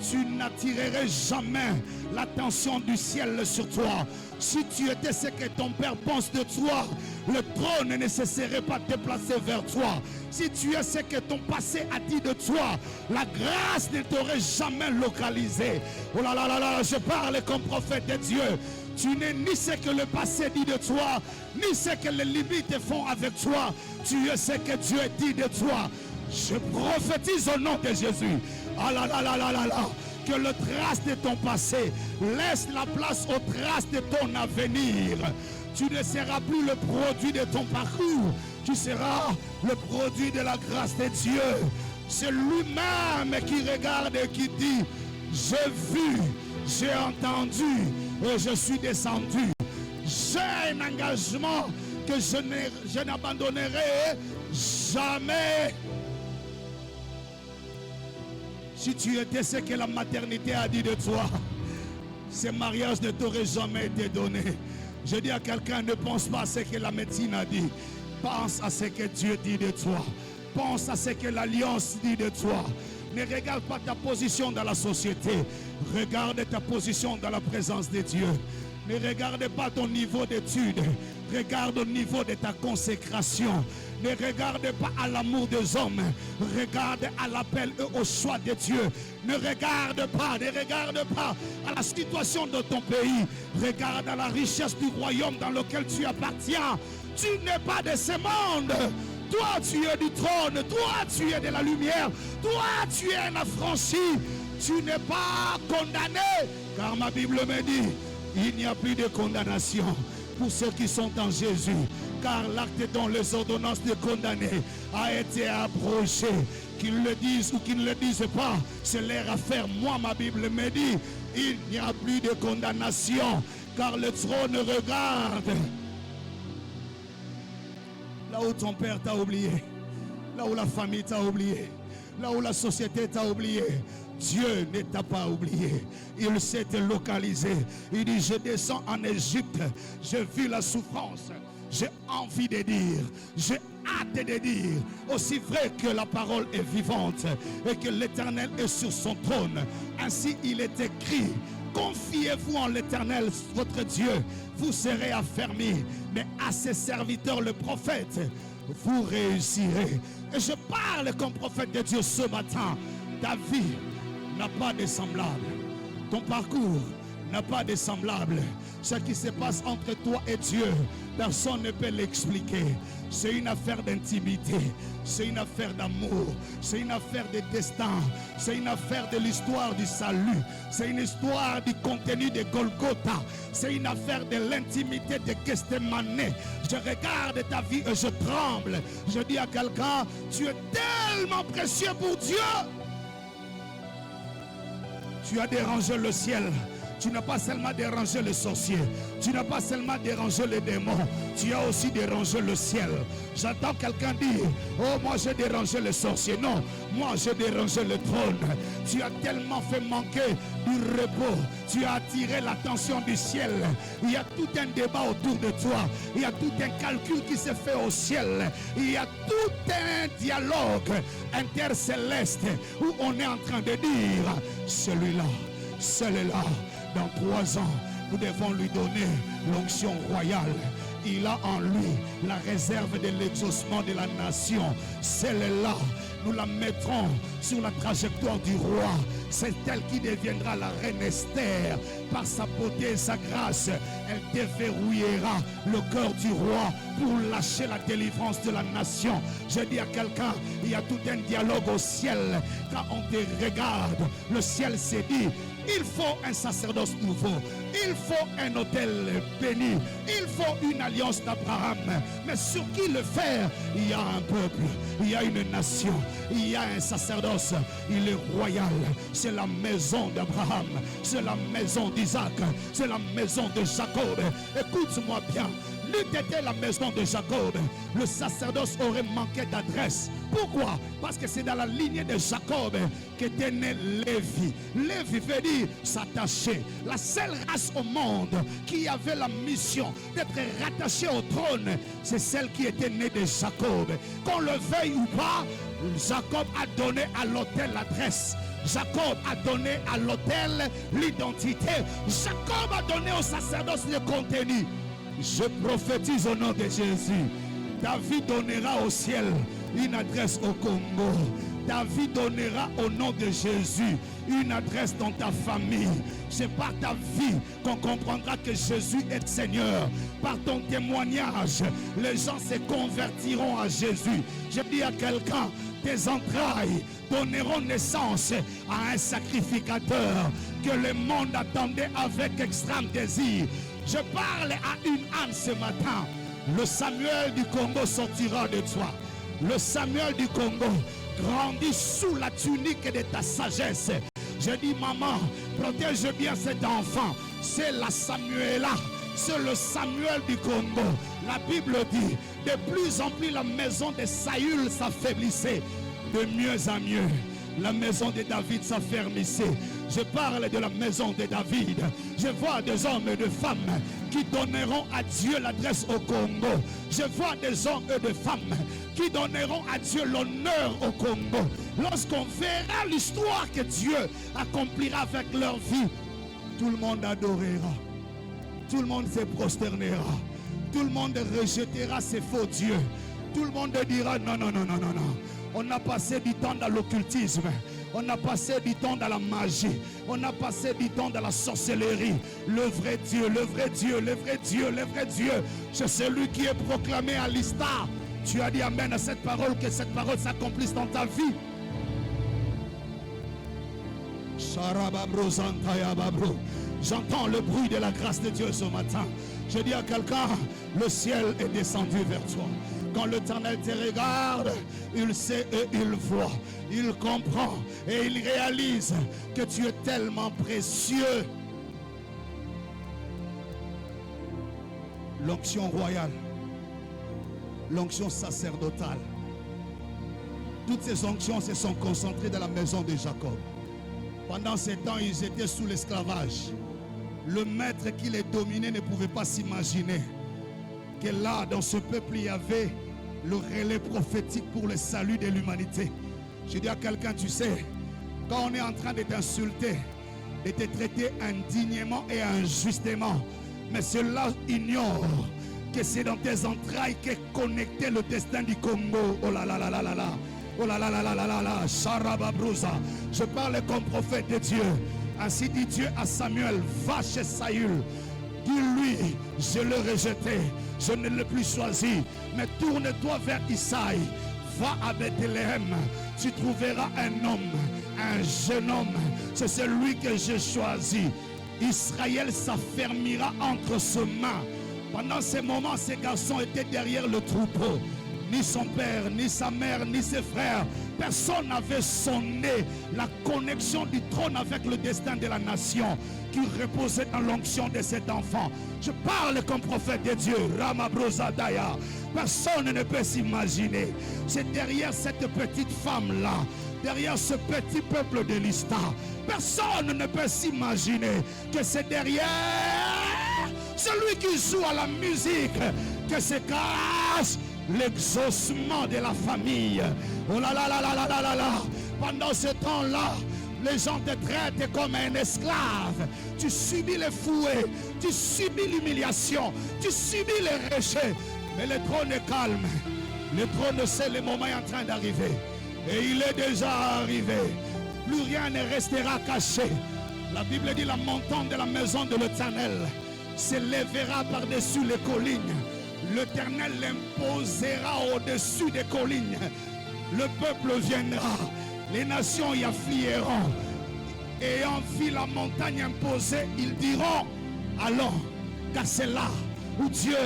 tu n'attirerais jamais l'attention du ciel sur toi. Si tu étais ce que ton Père pense de toi, le trône ne cesserait pas de te placer vers toi. Si tu es ce que ton passé a dit de toi, la grâce ne t'aurait jamais localisé. Oh là là là là, je parle comme prophète de Dieu. Tu n'es ni ce que le passé dit de toi, ni ce que les limites font avec toi. Tu es ce que Dieu dit de toi. Je prophétise au nom de Jésus. Ah là là là là là là. Que le trace de ton passé laisse la place aux traces de ton avenir. Tu ne seras plus le produit de ton parcours. Tu seras le produit de la grâce de Dieu. C'est lui-même qui regarde et qui dit, j'ai vu, j'ai entendu et je suis descendu. J'ai un engagement que je n'abandonnerai jamais. Si tu étais ce que la maternité a dit de toi, ce mariage ne t'aurait jamais été donné. Je dis à quelqu'un, ne pense pas à ce que la médecine a dit. Pense à ce que Dieu dit de toi. Pense à ce que l'Alliance dit de toi. Ne regarde pas ta position dans la société. Regarde ta position dans la présence de Dieu. Ne regarde pas ton niveau d'études. Regarde au niveau de ta consécration. Ne regarde pas à l'amour des hommes. Regarde à l'appel et au choix de Dieu. Ne regarde pas à la situation de ton pays. Regarde à la richesse du royaume dans lequel tu appartiens. Tu n'es pas de ce monde. Toi, tu es du trône. Toi, tu es de la lumière. Toi, tu es un affranchi. Tu n'es pas condamné. Car ma Bible me dit, il n'y a plus de condamnation pour ceux qui sont en Jésus. Car l'acte dont les ordonnances de condamner a été abrogé. Qu'ils le disent ou qu'ils ne le disent pas, c'est leur affaire. Moi, ma Bible me dit, il n'y a plus de condamnation. Car le trône regarde là où ton père t'a oublié, là où la famille t'a oublié, là où la société t'a oublié. Dieu ne t'a pas oublié. Il s'est localisé. Il dit, je descends en Égypte. J'ai vu la souffrance. J'ai envie de dire, j'ai hâte de dire, aussi vrai que la parole est vivante et que l'Éternel est sur son trône. Ainsi il est écrit, confiez-vous en l'Éternel, votre Dieu, vous serez affermis. Mais à ses serviteurs, le prophète, vous réussirez. Et je parle comme prophète de Dieu ce matin. Ta vie n'a pas de semblable. Ton parcours n'a pas de semblable. Ce qui se passe entre toi et Dieu, personne ne peut l'expliquer. C'est une affaire d'intimité, c'est une affaire d'amour, c'est une affaire de destin, c'est une affaire de l'histoire du salut, c'est une histoire du contenu de Golgotha, c'est une affaire de l'intimité de Gethsemane. Je regarde ta vie et je tremble. Je dis à quelqu'un, tu es tellement précieux pour Dieu. Tu as dérangé le ciel. Tu n'as pas seulement dérangé les sorciers. Tu n'as pas seulement dérangé les démons. Tu as aussi dérangé le ciel. J'entends quelqu'un dire, oh moi j'ai dérangé les sorciers. Non, moi j'ai dérangé le trône. Tu as tellement fait manquer du repos. Tu as attiré l'attention du ciel. Il y a tout un débat autour de toi. Il y a tout un calcul qui se fait au ciel. Il y a tout un dialogue intercéleste où on est en train de dire, celui-là, celui-là, dans 3 ans, nous devons lui donner l'onction royale. Il a en lui la réserve de l'exaucement de la nation. Celle-là, nous la mettrons sur la trajectoire du roi. C'est elle qui deviendra la reine Esther. Par sa beauté et sa grâce, elle déverrouillera le cœur du roi pour lâcher la délivrance de la nation. Je dis à quelqu'un, il y a tout un dialogue au ciel. Quand on te regarde, le ciel s'est dit, il faut un sacerdoce nouveau. Il faut un autel béni. Il faut une alliance d'Abraham. Mais sur qui le faire? Il y a un peuple, il y a une nation, il y a un sacerdoce. Il est royal. C'est la maison d'Abraham. C'est la maison d'Isaac. C'est la maison de Jacob. Écoute-moi bien. N'eût été la maison de Jacob, le sacerdoce aurait manqué d'adresse. Pourquoi? Parce que c'est dans la lignée de Jacob qu'était né Lévi. Lévi veut dire s'attacher. La seule race au monde qui avait la mission d'être rattachée au trône, c'est celle qui était née de Jacob. Qu'on le veuille ou pas, Jacob a donné à l'autel l'adresse. Jacob a donné à l'autel l'identité. Jacob a donné au sacerdoce le contenu. Je prophétise au nom de Jésus. Ta vie donnera au ciel une adresse au Congo. Ta vie donnera au nom de Jésus une adresse dans ta famille. C'est par ta vie qu'on comprendra que Jésus est Seigneur. Par ton témoignage, les gens se convertiront à Jésus. Je dis à quelqu'un, tes entrailles donneront naissance à un sacrificateur que le monde attendait avec extrême désir. Je parle à une âme ce matin. Le Samuel du Congo sortira de toi. Le Samuel du Congo grandit sous la tunique de ta sagesse. Je dis, maman, protège bien cet enfant. C'est la Samuela. C'est le Samuel du Congo. La Bible dit, de plus en plus la maison de Saül s'affaiblissait. De mieux en mieux, La maison de David s'affermissait. Je parle de la maison de David. Je vois des hommes et des femmes qui donneront à Dieu l'adresse au Congo. Je vois des hommes et des femmes qui donneront à Dieu l'honneur au Congo. Lorsqu'on verra l'histoire que Dieu accomplira avec leur vie, tout le monde adorera. Tout le monde se prosternera. Tout le monde rejettera ses faux dieux. Tout le monde dira non, non, non, non, non, non. On a passé du temps dans l'occultisme. On a passé du temps dans la magie. On a passé du temps dans la sorcellerie. Le vrai Dieu, le vrai Dieu, le vrai Dieu, le vrai Dieu, c'est celui qui est proclamé à l'Istar. Tu as dit amen à cette parole, que cette parole s'accomplisse dans ta vie. J'entends le bruit de la grâce de Dieu ce matin. Je dis à quelqu'un, le ciel est descendu vers toi. Quand l'Éternel te regarde, il sait et il voit, il comprend et il réalise que tu es tellement précieux. L'onction royale, l'onction sacerdotale, toutes ces onctions se sont concentrées dans la maison de Jacob. Pendant ces temps, ils étaient sous l'esclavage. Le maître qui les dominait ne pouvait pas s'imaginer que là, dans ce peuple, il y avait le relais prophétique pour le salut de l'humanité. Je dis à quelqu'un, tu sais, quand on est en train de t'insulter, de te traiter indignement et injustement, mais cela ignore que c'est dans tes entrailles qu'est connecté le destin du Congo. Oh là là là là là là. Oh là là là là là là là. Sharababrouza. Je parle comme prophète de Dieu. Ainsi dit Dieu à Samuel, va chez Saül. Dis-lui, je l'ai rejeté, je ne l'ai plus choisi. Mais tourne-toi vers Isaïe. Va à Bethléem. Tu trouveras un homme, un jeune homme. C'est celui que j'ai choisi. Israël s'affermira entre ses mains. Pendant ces moments, ces garçons étaient derrière le troupeau. Ni son père, ni sa mère, ni ses frères. Personne n'avait sonné la connexion du trône avec le destin de la nation qui reposait dans l'onction de cet enfant. Je parle comme prophète de Dieu. Ramabrozadaya. Personne ne peut s'imaginer. C'est derrière cette petite femme-là, derrière ce petit peuple de l'Istar. Personne ne peut s'imaginer que c'est derrière celui qui joue à la musique que se cache l'exaucement de la famille. Oh là là là là là là là là. Pendant ce temps-là, les gens te traitent comme un esclave. Tu subis les fouets, tu subis l'humiliation, tu subis les rejet. Mais le trône est calme. Le trône sait le moment est en train d'arriver. Et il est déjà arrivé. Plus rien ne restera caché. La Bible dit la montagne de la maison de l'Éternel s'élèvera par-dessus les collines. L'Éternel l'imposera au-dessus des collines. Le peuple viendra. Les nations y afflieront. Ayant vu la montagne imposée, ils diront, allons, car c'est là où Dieu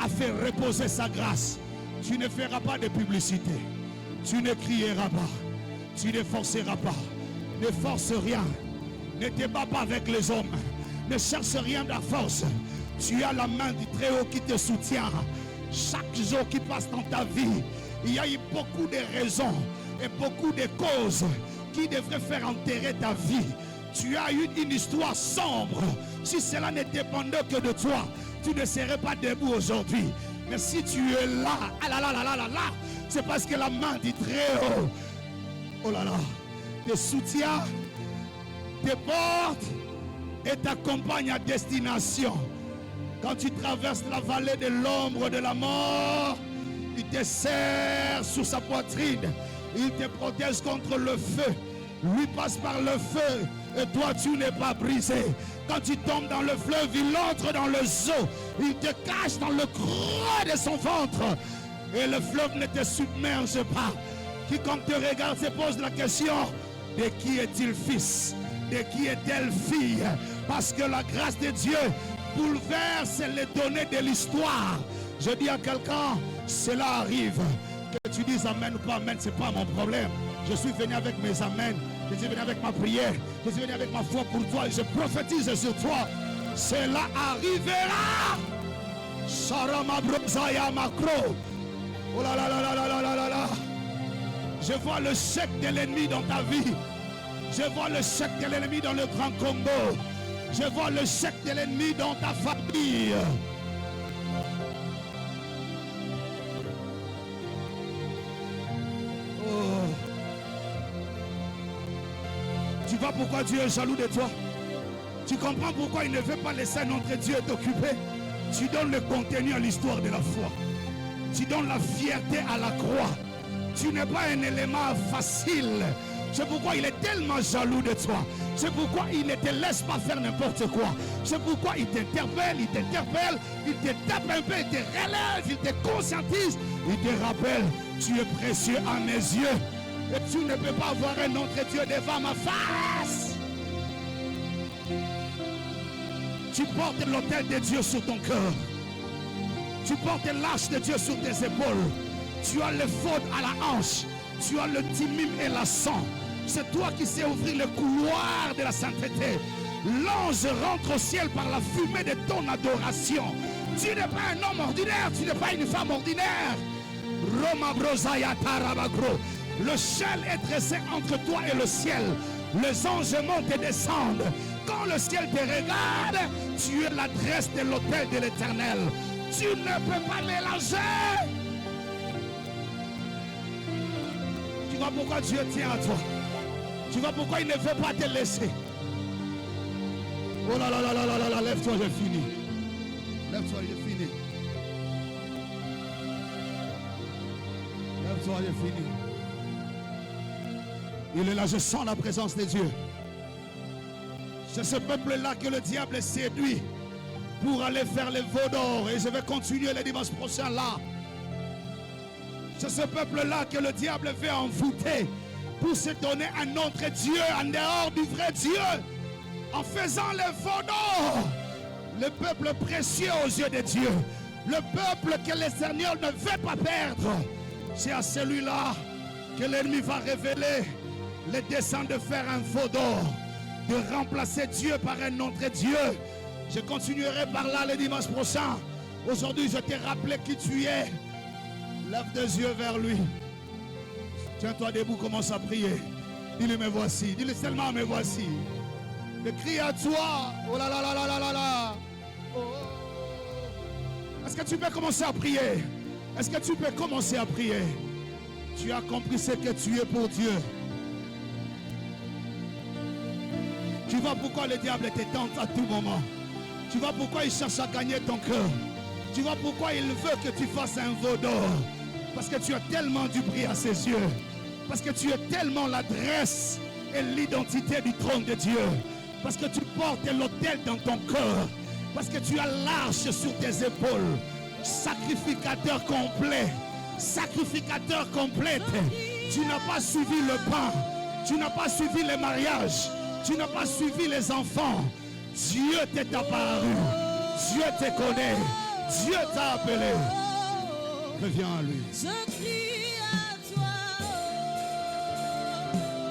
a fait reposer sa grâce. Tu ne feras pas de publicité. Tu ne crieras pas. Tu ne forceras pas. Ne force rien. Ne te bats pas avec les hommes. Ne cherche rien de la force. Tu as la main du Très-Haut qui te soutient. Chaque jour qui passe dans ta vie, il y a eu beaucoup de raisons et beaucoup de causes qui devraient faire enterrer ta vie. Tu as eu une histoire sombre. Si cela ne dépendait que de toi, tu ne serais pas debout aujourd'hui. Mais si tu es là, ah là là là là là là, c'est parce que la main du Très-Haut, oh là là, te soutient, te porte et t'accompagne à destination. Quand tu traverses la vallée de l'ombre de la mort, il te serre sous sa poitrine. Il te protège contre le feu. Lui passe par le feu et toi tu n'es pas brisé. Quand tu tombes dans le fleuve, il entre dans le zoo. Il te cache dans le creux de son ventre. Et le fleuve ne te submerge pas. Quiconque te regarde se pose la question, de qui est-il fils? De qui est-elle fille? Parce que la grâce de Dieu bouleverse les données de l'histoire. Je dis à quelqu'un, cela arrive. Que tu dises amen ou pas amen, ce n'est pas mon problème. Je suis venu avec mes amens. Je suis venu avec ma prière. Je suis venu avec ma foi pour toi. Et je prophétise sur toi. Cela arrivera. Sarama Brozaya Macro. Oh là là là là là là là là. Je vois le chèque de l'ennemi dans ta vie. Je vois le chèque de l'ennemi dans le Grand Congo. Je vois le chèque de l'ennemi dans ta famille. Oh. Tu vois pourquoi Dieu est jaloux de toi? Tu comprends pourquoi il ne veut pas laisser notre Dieu t'occuper? Tu donnes le contenu à l'histoire de la foi. Tu donnes la fierté à la croix. Tu n'es pas un élément facile. C'est pourquoi il est tellement jaloux de toi. C'est pourquoi il ne te laisse pas faire n'importe quoi. C'est pourquoi il t'interpelle, il te tape un peu, il te relève, il te conscientise, il te rappelle, tu es précieux à mes yeux. Et tu ne peux pas avoir un autre Dieu devant ma face. Tu portes l'autel de Dieu sur ton cœur. Tu portes l'arche de Dieu sur tes épaules. Tu as le faute à la hanche. Tu as le timim et la sang. C'est toi qui sais ouvrir le couloir de la sainteté. L'ange rentre au ciel par la fumée de ton adoration. Tu n'es pas un homme ordinaire. Tu n'es pas une femme ordinaire. Roma brosaya tarabagro. Le ciel est dressé entre toi et le ciel. Les anges montent et descendent. Quand le ciel te regarde, tu es l'adresse de l'autel de l'Éternel. Tu ne peux pas mélanger. Tu vois pourquoi Dieu tient à toi. Tu vois pourquoi il ne veut pas te laisser. Oh là là là là là là, lève-toi, j'ai fini. Lève-toi, j'ai fini. Lève-toi, j'ai fini. Il est là, je sens la présence de Dieu. C'est ce peuple-là que le diable séduit pour aller faire les veaux d'or. Et je vais continuer le dimanche prochain là. C'est ce peuple-là que le diable veut envoûter pour se donner un autre Dieu en dehors du vrai Dieu. En faisant les veaux d'or. Le peuple précieux aux yeux de Dieu. Le peuple que le Seigneur ne veut pas perdre. C'est à celui-là que l'ennemi va révéler le dessein de faire un veau d'or, de remplacer Dieu par un autre Dieu. Je continuerai par là le dimanche prochain. Aujourd'hui, je t'ai rappelé qui tu es. Lève tes yeux vers lui. Tiens-toi debout, commence à prier. Dis-lui, me voici. Dis-lui seulement, me voici. Je crie à toi. Oh là là là là là là là. Oh. Est-ce que tu peux commencer à prier? Est-ce que tu peux commencer à prier? Tu as compris ce que tu es pour Dieu. Tu vois pourquoi le diable te tente à tout moment. Tu vois pourquoi il cherche à gagner ton cœur. Tu vois pourquoi il veut que tu fasses un veau d'or. Parce que tu as tellement du prix à ses yeux. Parce que tu es tellement l'adresse et l'identité du trône de Dieu. Parce que tu portes l'autel dans ton cœur. Parce que tu as l'arche sur tes épaules. Sacrificateur complet. Sacrificateur complète. Tu n'as pas suivi le pain. Tu n'as pas suivi le mariage. Tu n'as pas suivi les enfants. Dieu t'est apparu. Dieu te connaît. Dieu t'a appelé. Reviens à lui. Je crie à toi.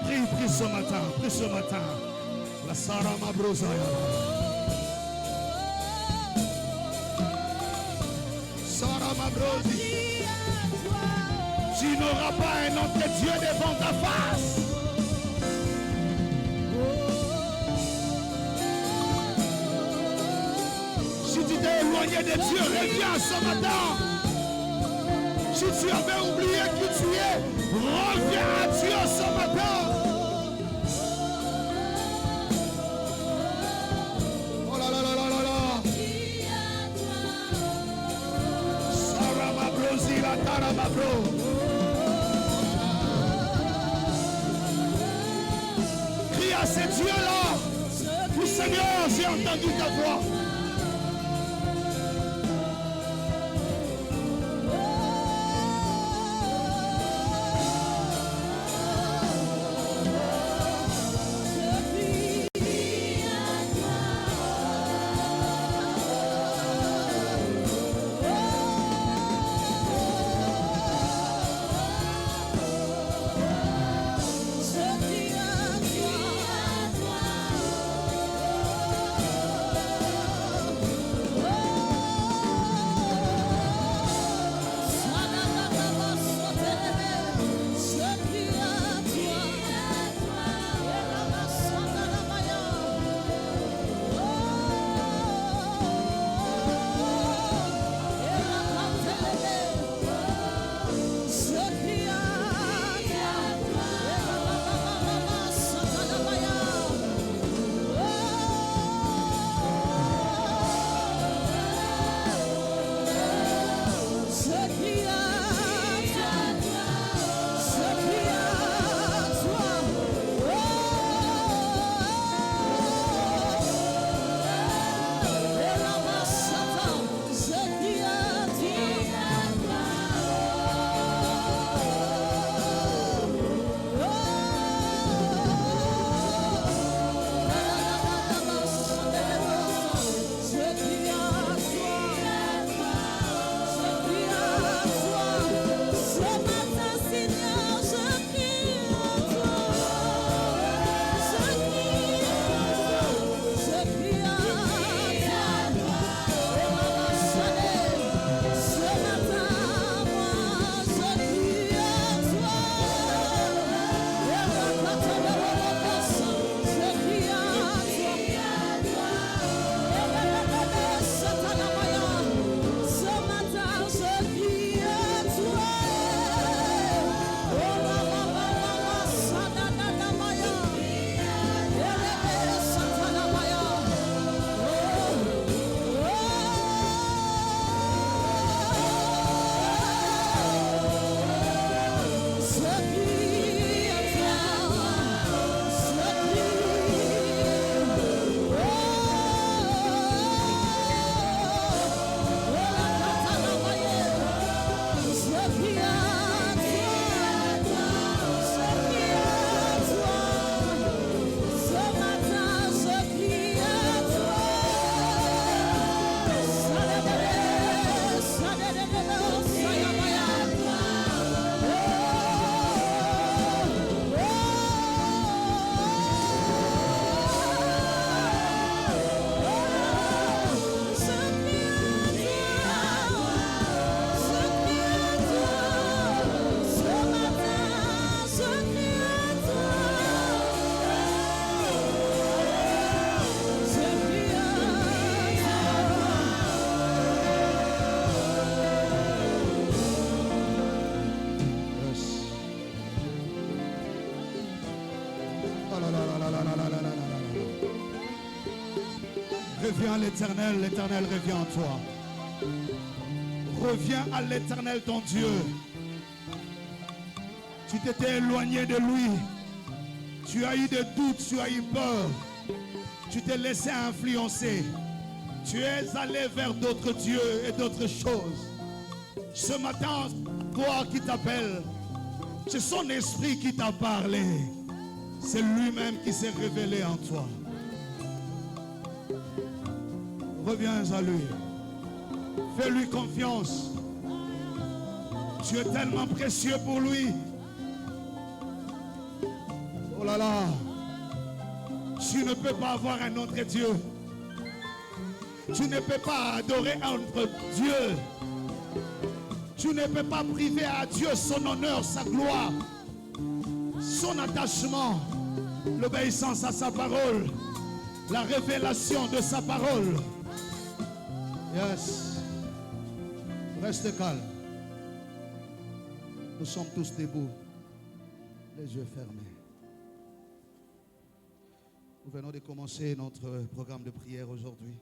Prie ce matin. Prie ce matin. La Sarah Mabrosaya. Sarah Mabrosi. Tu n'auras pas un autre Dieu devant ta face. Si tu t'es éloigné de Dieu, reviens ce matin. Si tu avais oublié qui tu es, reviens à Dieu ce matin. Oh là là là là là là. Sarah Mabrosi, la Tara Mabro. Crie à ces dieux-là. Oui, Seigneur, j'ai entendu ta voix. Reviens à l'Éternel, l'Éternel revient en toi. Reviens à l'Éternel ton Dieu. Tu t'étais éloigné de lui. Tu as eu des doutes, tu as eu peur. Tu t'es laissé influencer. Tu es allé vers d'autres dieux et d'autres choses. Ce matin, toi qui t'appelles, c'est son esprit qui t'a parlé. C'est lui-même qui s'est révélé en toi. Reviens à lui. Fais-lui confiance. Tu es tellement précieux pour lui. Oh là là. Tu ne peux pas avoir un autre Dieu. Tu ne peux pas adorer un autre Dieu. Tu ne peux pas priver à Dieu son honneur, sa gloire, son attachement, l'obéissance à sa parole, la révélation de sa parole. Yes. Reste calme. Nous sommes tous debout, les yeux fermés. Nous venons de commencer notre programme de prière aujourd'hui.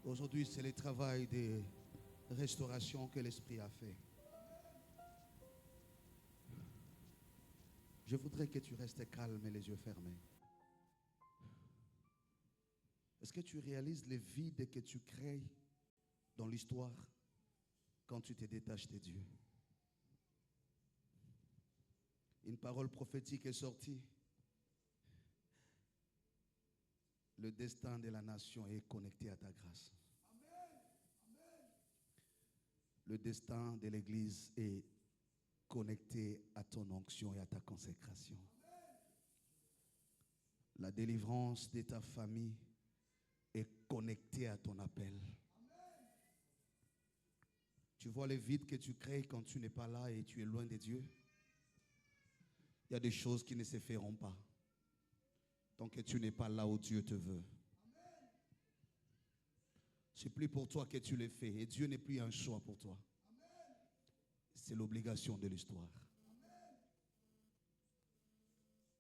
Aujourd'hui, c'est le travail de restauration que l'Esprit a fait. Je voudrais que tu restes calme et les yeux fermés. Est-ce que tu réalises le vide que tu crées dans l'histoire quand tu te détaches de Dieu? Une parole prophétique est sortie. Le destin de la nation est connecté à ta grâce. Le destin de l'Église est connecté à ton onction et à ta consécration. La délivrance de ta famille est connectée à ton appel. Tu vois le vide que tu crées quand tu n'es pas là et tu es loin de Dieu? Il y a des choses qui ne se feront pas tant que tu n'es pas là où Dieu te veut. C'est plus pour toi que tu le fais. Et Dieu n'est plus un choix pour toi. C'est l'obligation de l'histoire.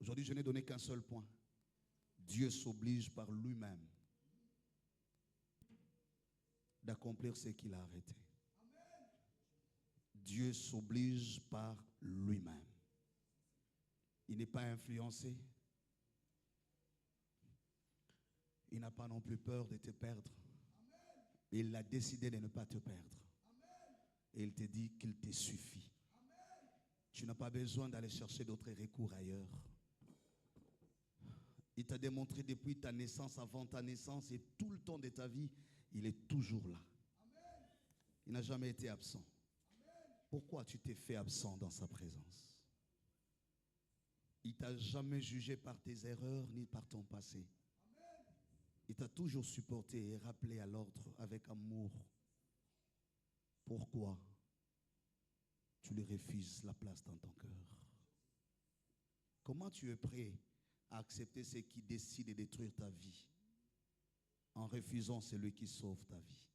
Aujourd'hui, je n'ai donné qu'un seul point. Dieu s'oblige par lui-même d'accomplir ce qu'il a arrêté. Dieu s'oblige par lui-même. Il n'est pas influencé. Il n'a pas non plus peur de te perdre. Il a décidé de ne pas te perdre. Et il te dit qu'il te suffit. Tu n'as pas besoin d'aller chercher d'autres recours ailleurs. Il t'a démontré depuis ta naissance, avant ta naissance et tout le temps de ta vie, il est toujours là. Il n'a jamais été absent. Pourquoi tu t'es fait absent dans sa présence? Il ne t'a jamais jugé par tes erreurs ni par ton passé. Il t'a toujours supporté et rappelé à l'ordre avec amour. Pourquoi tu lui refuses la place dans ton cœur? Comment tu es prêt à accepter ce qui décide de détruire ta vie en refusant celui qui sauve ta vie?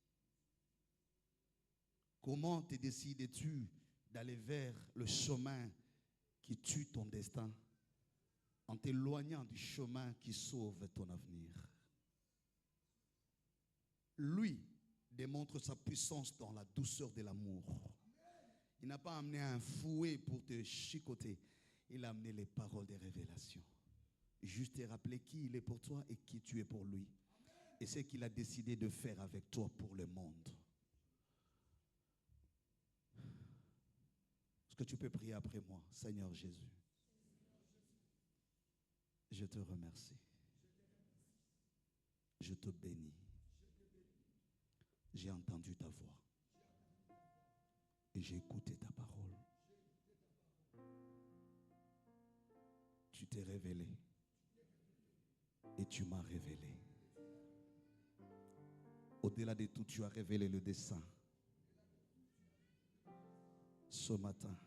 Comment te décides-tu d'aller vers le chemin qui tue ton destin en t'éloignant du chemin qui sauve ton avenir? Lui démontre sa puissance dans la douceur de l'amour. Il n'a pas amené un fouet pour te chicoter. Il a amené les paroles des révélations. Juste te rappeler qui il est pour toi et qui tu es pour lui. Et ce qu'il a décidé de faire avec toi pour le monde. Est-ce que tu peux prier après moi? Seigneur Jésus, je te remercie. Je te bénis. J'ai entendu ta voix et j'ai écouté ta parole. Tu t'es révélé et tu m'as révélé. Au-delà de tout, tu as révélé le dessein. Ce matin,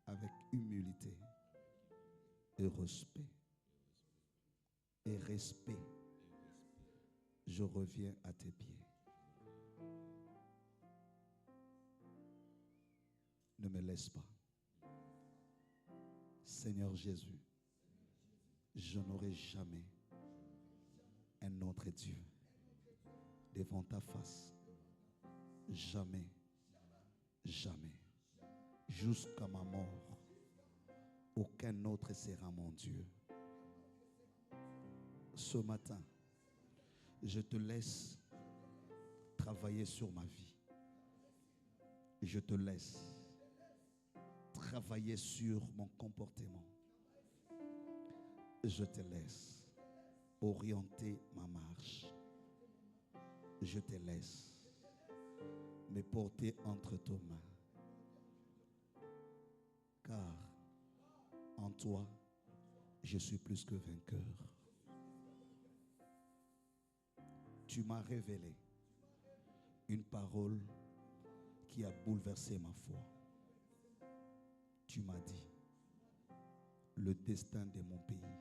avec humilité et respect, je reviens à tes pieds. Ne me laisse pas. Seigneur Jésus, je n'aurai jamais un autre Dieu devant ta face. Jamais, jamais, jusqu'à ma mort, aucun autre sera mon Dieu. Ce matin, je te laisse travailler sur ma vie. Je te laisse travailler sur mon comportement. Je te laisse orienter ma marche. Je te laisse me porter entre tes mains. Car en toi, je suis plus que vainqueur. Tu m'as révélé une parole qui a bouleversé ma foi. Tu m'as dit, le destin de mon pays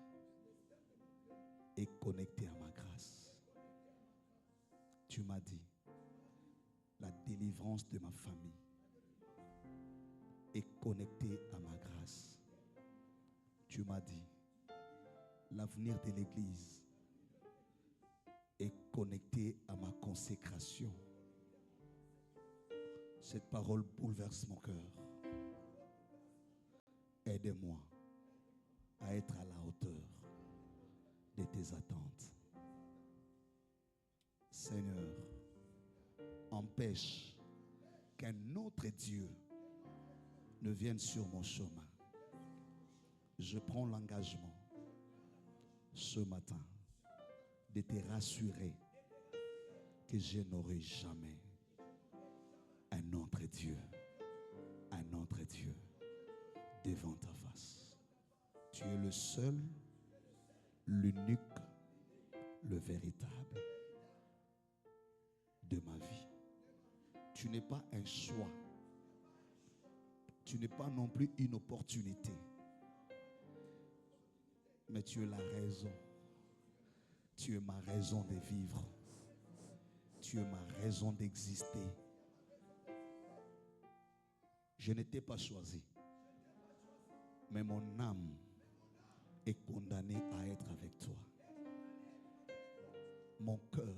est connecté à ma grâce. Tu m'as dit, la délivrance de ma famille est connectée à ma grâce. Tu m'as dit, l'avenir de l'Église est connecté à ma consécration. Cette parole bouleverse mon cœur. Aide-moi à être à la hauteur de tes attentes. Seigneur, empêche qu'un autre Dieu ne vienne sur mon chemin. Je prends l'engagement ce matin de te rassurer que je n'aurai jamais un autre Dieu devant ta face. Tu es le seul, l'unique, le véritable de ma vie. Tu n'es pas un choix. Tu n'es pas non plus une opportunité. Mais tu es la raison. Tu es ma raison de vivre. Tu es ma raison d'exister. Je ne t'ai pas choisi. Mais mon âme est condamnée à être avec toi. Mon cœur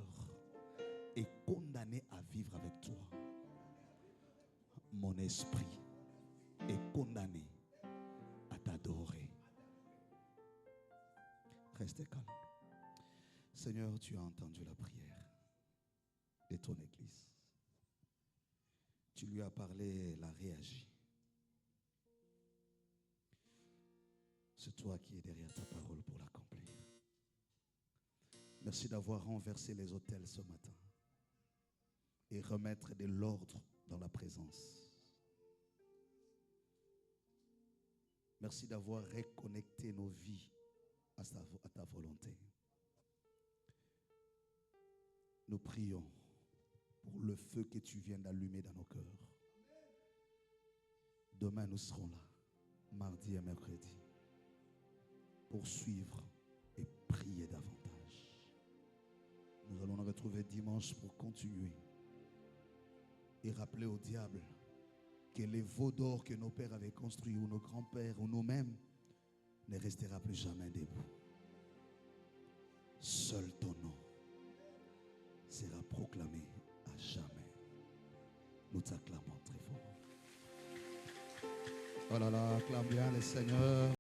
est condamné à vivre avec toi. Mon esprit est condamné à t'adorer. Restez calme. Seigneur, tu as entendu la prière de ton Église. Tu lui as parlé, elle a réagi. C'est toi qui es derrière ta parole pour l'accomplir. Merci d'avoir renversé les autels ce matin et remettre de l'ordre dans la présence. Merci d'avoir reconnecté nos vies à ta volonté. Nous prions pour le feu que tu viens d'allumer dans nos cœurs. Demain, nous serons là, mardi et mercredi, pour suivre et prier davantage. Nous allons nous retrouver dimanche pour continuer et rappeler au diable que les veaux d'or que nos pères avaient construits, ou nos grands-pères, ou nous-mêmes, ne restera plus jamais debout. Seul ton nom sera proclamé à jamais. Nous t'acclamons très fort. Oh là là, acclame bien le Seigneur.